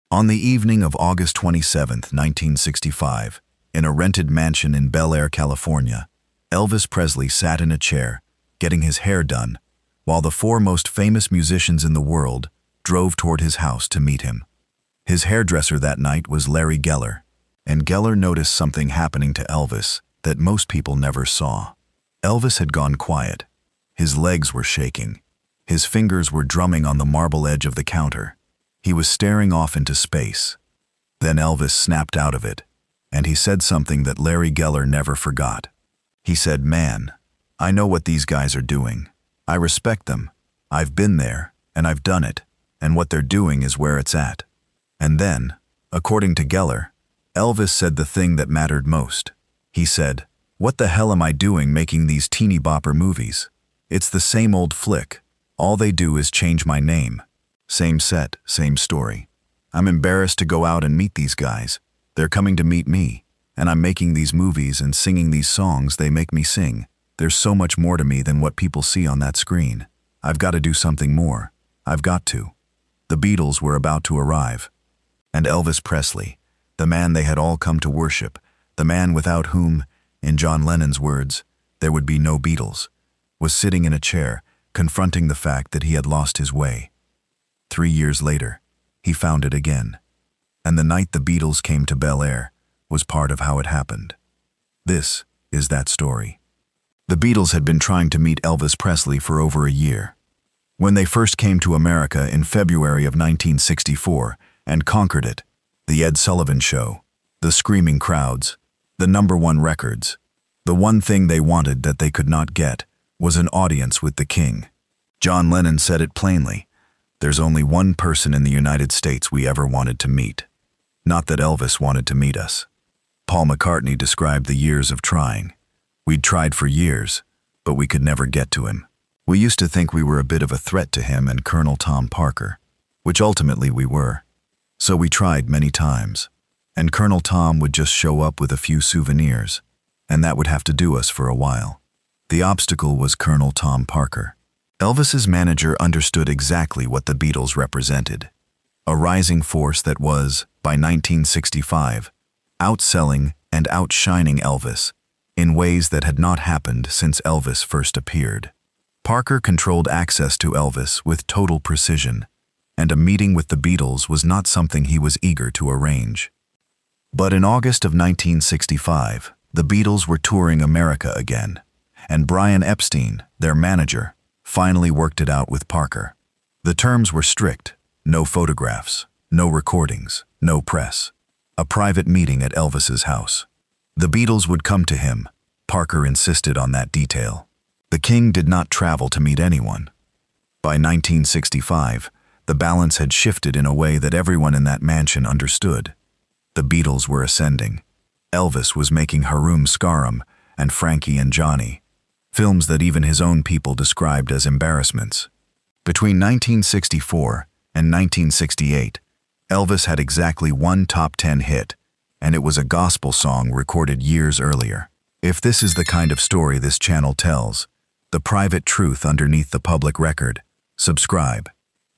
On the evening of August 27, 1965, in a rented mansion in Bel Air, California, Elvis Presley sat in a chair, getting his hair done, while the four most famous musicians in the world drove toward his house to meet him. His hairdresser that night was Larry Geller, and Geller noticed something happening to Elvis that most people never saw. Elvis had gone quiet. His legs were shaking. His fingers were drumming on the marble edge of the counter. He was staring off into space. Then Elvis snapped out of it, and he said something that Larry Geller never forgot. He said, "Man, I know what these guys are doing. I respect them. I've been there, and I've done it, and what they're doing is where it's at." And then, according to Geller, Elvis said the thing that mattered most. He said, "What the hell am I doing making these teeny-bopper movies? It's the same old flick. All they do is change my name. Same set, same story. I'm embarrassed to go out and meet these guys. They're coming to meet me, and I'm making these movies and singing these songs they make me sing. There's so much more to me than what people see on that screen. I've got to do something more. I've got to." The Beatles were about to arrive. And Elvis Presley, the man they had all come to worship, the man without whom, in John Lennon's words, there would be no Beatles, was sitting in a chair, confronting the fact that he had lost his way. 3 years later, he found it again. And the night the Beatles came to Bel Air was part of how it happened. This is that story. The Beatles had been trying to meet Elvis Presley for over a year. When they first came to America in February of 1964 and conquered it, the Ed Sullivan Show, the screaming crowds, the #1 records, the one thing they wanted that they could not get was an audience with the King. John Lennon said it plainly, "There's only one person in the United States we ever wanted to meet." Not that Elvis wanted to meet us. Paul McCartney described the years of trying. We'd tried for years, but we could never get to him. We used to think we were a bit of a threat to him and Colonel Tom Parker, which ultimately we were. So we tried many times, and Colonel Tom would just show up with a few souvenirs, and that would have to do us for a while. The obstacle was Colonel Tom Parker. Elvis's manager understood exactly what the Beatles represented, a rising force that was, by 1965, outselling and outshining Elvis in ways that had not happened since Elvis first appeared. Parker controlled access to Elvis with total precision, and a meeting with the Beatles was not something he was eager to arrange. But in August of 1965, the Beatles were touring America again, and Brian Epstein, their manager, finally worked it out with Parker. The terms were strict: no photographs, no recordings, no press. A private meeting at Elvis's house. The Beatles would come to him. Parker insisted on that detail. The King did not travel to meet anyone. By 1965, the balance had shifted in a way that everyone in that mansion understood. The Beatles were ascending. Elvis was making Harum Skarum and Frankie and Johnny, films that even his own people described as embarrassments. Between 1964 and 1968, Elvis had exactly one top 10 hit, and it was a gospel song recorded years earlier. If this is the kind of story this channel tells, the private truth underneath the public record, subscribe.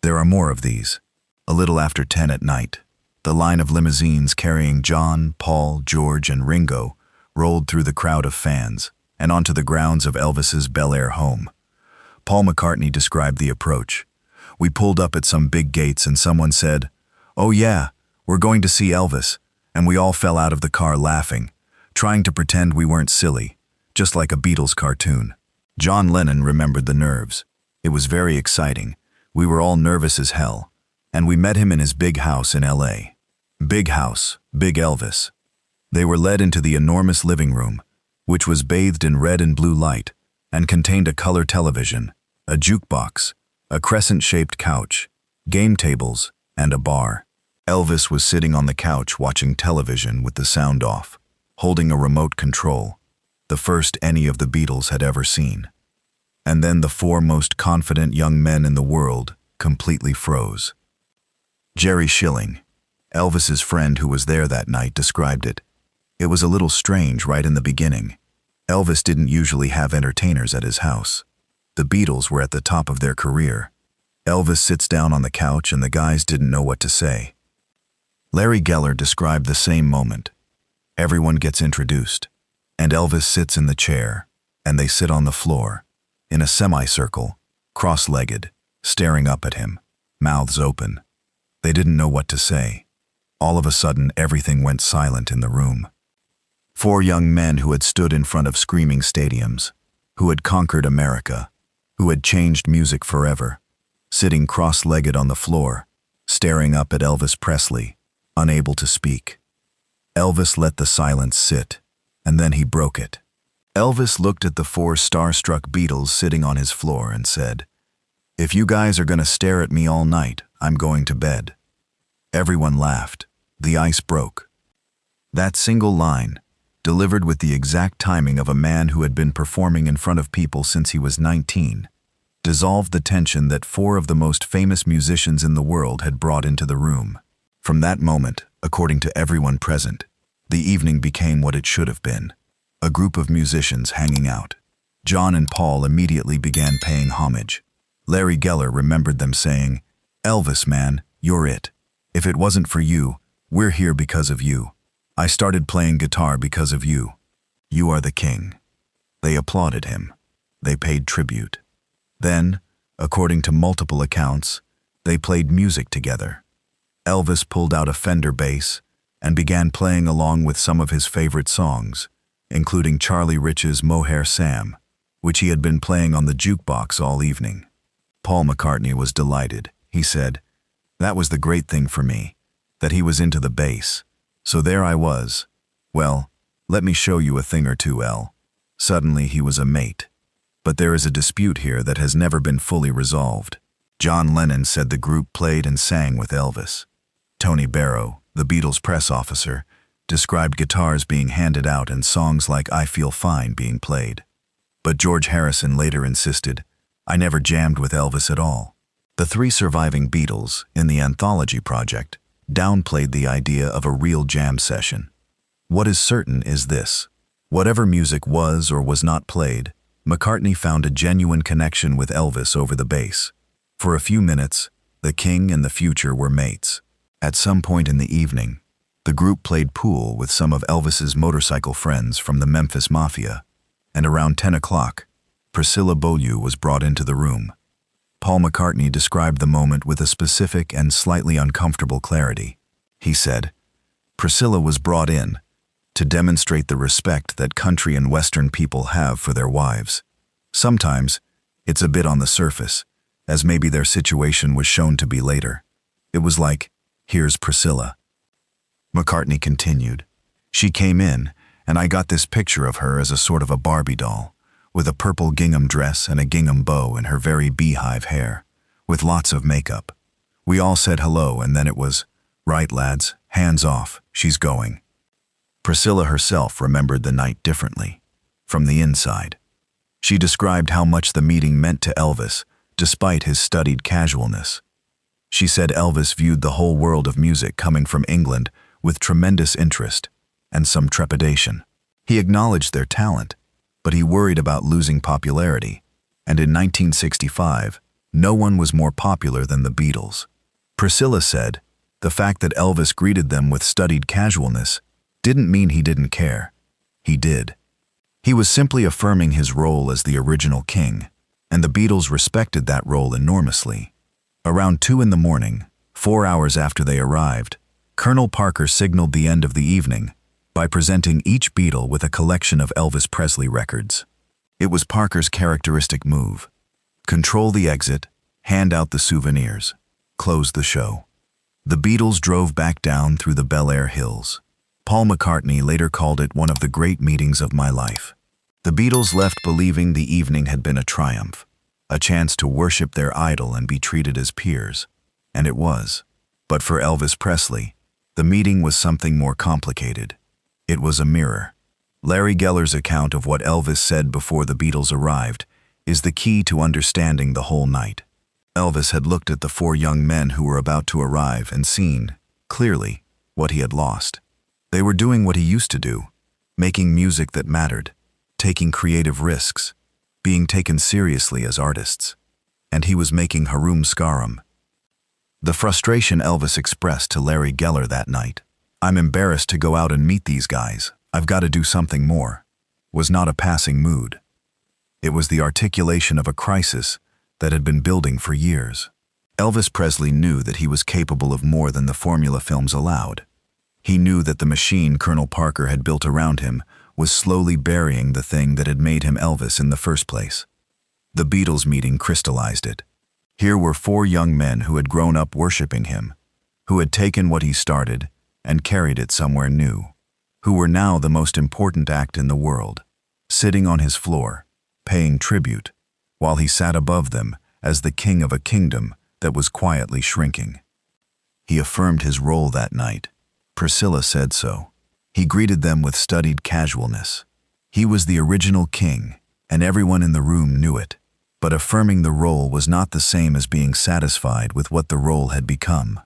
There are more of these. A little after 10 at night, the line of limousines carrying John, Paul, George, and Ringo rolled through the crowd of fans and onto the grounds of Elvis's Bel Air home. Paul McCartney described the approach. "We pulled up at some big gates and someone said, 'Oh yeah, we're going to see Elvis,' and we all fell out of the car laughing, trying to pretend we weren't silly, just like a Beatles cartoon." John Lennon remembered the nerves. "It was very exciting. We were all nervous as hell, and we met him in his big house in LA. Big house, big Elvis." They were led into the enormous living room, which was bathed in red and blue light, and contained a color television, a jukebox, a crescent-shaped couch, game tables, and a bar. Elvis was sitting on the couch watching television with the sound off, holding a remote control, the first any of the Beatles had ever seen. And then the four most confident young men in the world completely froze. Jerry Schilling, Elvis's friend who was there that night, described it. "It was a little strange right in the beginning. Elvis didn't usually have entertainers at his house. The Beatles were at the top of their career. Elvis sits down on the couch and the guys didn't know what to say. Larry Geller described the same moment. Everyone gets introduced, and Elvis sits in the chair, and they sit on the floor, in a semicircle, cross-legged, staring up at him, mouths open. They didn't know what to say. All of a sudden, everything went silent in the room. 4 young men who had stood in front of screaming stadiums, who had conquered America, who had changed music forever, sitting cross-legged on the floor, staring up at Elvis Presley, unable to speak. Elvis let the silence sit, and then he broke it. Elvis looked at the 4 starstruck Beatles sitting on his floor and said, "If you guys are going to stare at me all night, I'm going to bed." Everyone laughed. The ice broke. That single line, delivered with the exact timing of a man who had been performing in front of people since he was 19, dissolved the tension that 4 of the most famous musicians in the world had brought into the room. From that moment, according to everyone present, the evening became what it should have been. A group of musicians hanging out. John and Paul immediately began paying homage. Larry Geller remembered them saying, "Elvis, man, you're it. If it wasn't for you, we're here because of you. I started playing guitar because of you. You are the king." They applauded him. They paid tribute. Then, according to multiple accounts, they played music together. Elvis pulled out a Fender bass and began playing along with some of his favorite songs, including Charlie Rich's Mohair Sam, which he had been playing on the jukebox all evening. Paul McCartney was delighted. He said, "That was the great thing for me, that he was into the bass. So there I was. Well, let me show you a thing or two, El." Suddenly he was a mate. But there is a dispute here that has never been fully resolved. John Lennon said the group played and sang with Elvis. Tony Barrow, the Beatles press officer, described guitars being handed out and songs like "I Feel Fine" being played. But George Harrison later insisted, "I never jammed with Elvis at all." The 3 surviving Beatles, in the Anthology project, downplayed the idea of a real jam session. What is certain is this: whatever music was or was not played, McCartney found a genuine connection with Elvis over the bass. For a few minutes, the king and the future were mates. At some point in the evening, the group played pool with some of Elvis's motorcycle friends from the Memphis Mafia, and around 10 o'clock, Priscilla Beaulieu was brought into the room. Paul McCartney described the moment with a specific and slightly uncomfortable clarity. He said, "Priscilla was brought in to demonstrate the respect that country and Western people have for their wives. Sometimes, it's a bit on the surface, as maybe their situation was shown to be later. It was like, here's Priscilla." McCartney continued, "She came in, and I got this picture of her as a sort of a Barbie doll, with a purple gingham dress and a gingham bow in her very beehive hair, with lots of makeup. We all said hello, and then it was, 'Right, lads, hands off, she's going.'" Priscilla herself remembered the night differently, from the inside. She described how much the meeting meant to Elvis, despite his studied casualness. She said Elvis viewed the whole world of music coming from England with tremendous interest and some trepidation. He acknowledged their talent, but he worried about losing popularity, and in 1965, no one was more popular than the Beatles. Priscilla said, the fact that Elvis greeted them with studied casualness didn't mean he didn't care. He did. He was simply affirming his role as the original king, and the Beatles respected that role enormously. Around 2 in the morning, 4 hours after they arrived, Colonel Parker signaled the end of the evening by presenting each Beatle with a collection of Elvis Presley records. It was Parker's characteristic move. Control the exit, hand out the souvenirs, close the show. The Beatles drove back down through the Bel Air hills. Paul McCartney later called it one of the great meetings of my life. The Beatles left believing the evening had been a triumph, a chance to worship their idol and be treated as peers. And it was. But for Elvis Presley, the meeting was something more complicated. It was a mirror. Larry Geller's account of what Elvis said before the Beatles arrived is the key to understanding the whole night. Elvis had looked at the 4 young men who were about to arrive and seen, clearly, what he had lost. They were doing what he used to do, making music that mattered, taking creative risks, being taken seriously as artists. And he was making Harum Skarum. The frustration Elvis expressed to Larry Geller that night, "I'm embarrassed to go out and meet these guys, I've got to do something more," was not a passing mood. It was the articulation of a crisis that had been building for years. Elvis Presley knew that he was capable of more than the formula films allowed. He knew that the machine Colonel Parker had built around him was slowly burying the thing that had made him Elvis in the first place. The Beatles meeting crystallized it. Here were 4 young men who had grown up worshiping him, who had taken what he started and carried it somewhere new, who were now the most important act in the world, sitting on his floor, paying tribute, while he sat above them as the king of a kingdom that was quietly shrinking. He affirmed his role that night. Priscilla said so. He greeted them with studied casualness. He was the original king, and everyone in the room knew it. But affirming the role was not the same as being satisfied with what the role had become.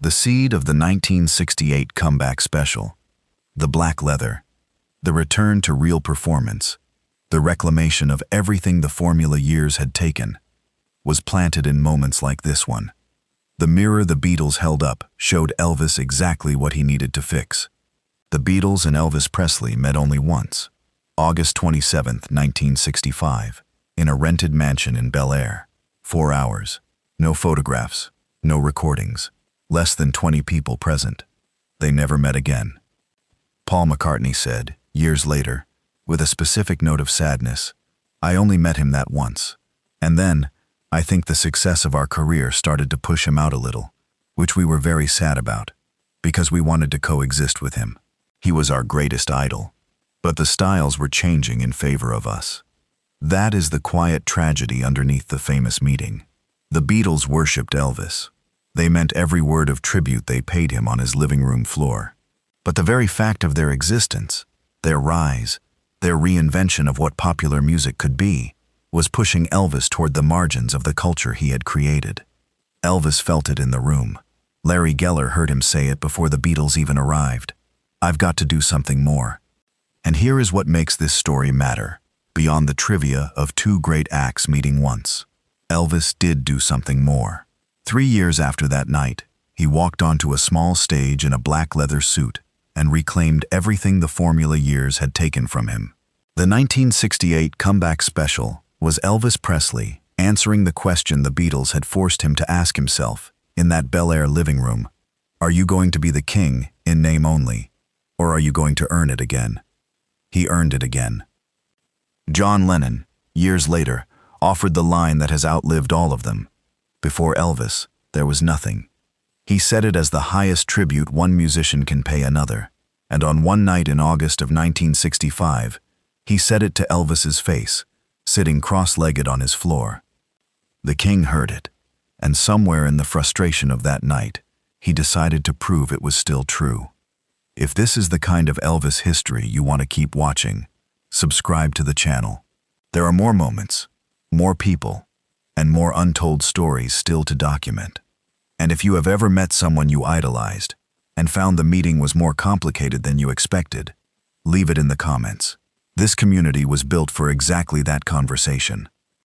The seed of the 1968 comeback special, the black leather, the return to real performance, the reclamation of everything the formula years had taken, was planted in moments like this one. The mirror the Beatles held up showed Elvis exactly what he needed to fix. The Beatles and Elvis Presley met only once, August 27, 1965. In a rented mansion in Bel Air. 4 hours. No photographs. No recordings. Less than 20 people present. They never met again. Paul McCartney said, years later, with a specific note of sadness, "I only met him that once. And then, I think the success of our career started to push him out a little, which we were very sad about, because we wanted to coexist with him. He was our greatest idol. But the styles were changing in favor of us." That is the quiet tragedy underneath the famous meeting. The Beatles worshipped Elvis. They meant every word of tribute they paid him on his living room floor. But the very fact of their existence, their rise, their reinvention of what popular music could be, was pushing Elvis toward the margins of the culture he had created. Elvis felt it in the room. Larry Geller heard him say it before the Beatles even arrived. "I've got to do something more." And here is what makes this story matter. Beyond the trivia of 2 great acts meeting once, Elvis did do something more. 3 years after that night, he walked onto a small stage in a black leather suit and reclaimed everything the formula years had taken from him. The 1968 comeback special was Elvis Presley answering the question the Beatles had forced him to ask himself in that Bel Air living room. Are you going to be the king in name only, or are you going to earn it again? He earned it again. John Lennon, years later, offered the line that has outlived all of them. Before Elvis, there was nothing. He said it as the highest tribute one musician can pay another, and on one night in August of 1965, he said it to Elvis's face, sitting cross-legged on his floor. The king heard it, and somewhere in the frustration of that night, he decided to prove it was still true. If this is the kind of Elvis history you want to keep watching, subscribe to the channel. There are more moments, more people, and more untold stories still to document. And if you have ever met someone you idolized and found the meeting was more complicated than you expected, leave it in the comments. This community was built for exactly that conversation.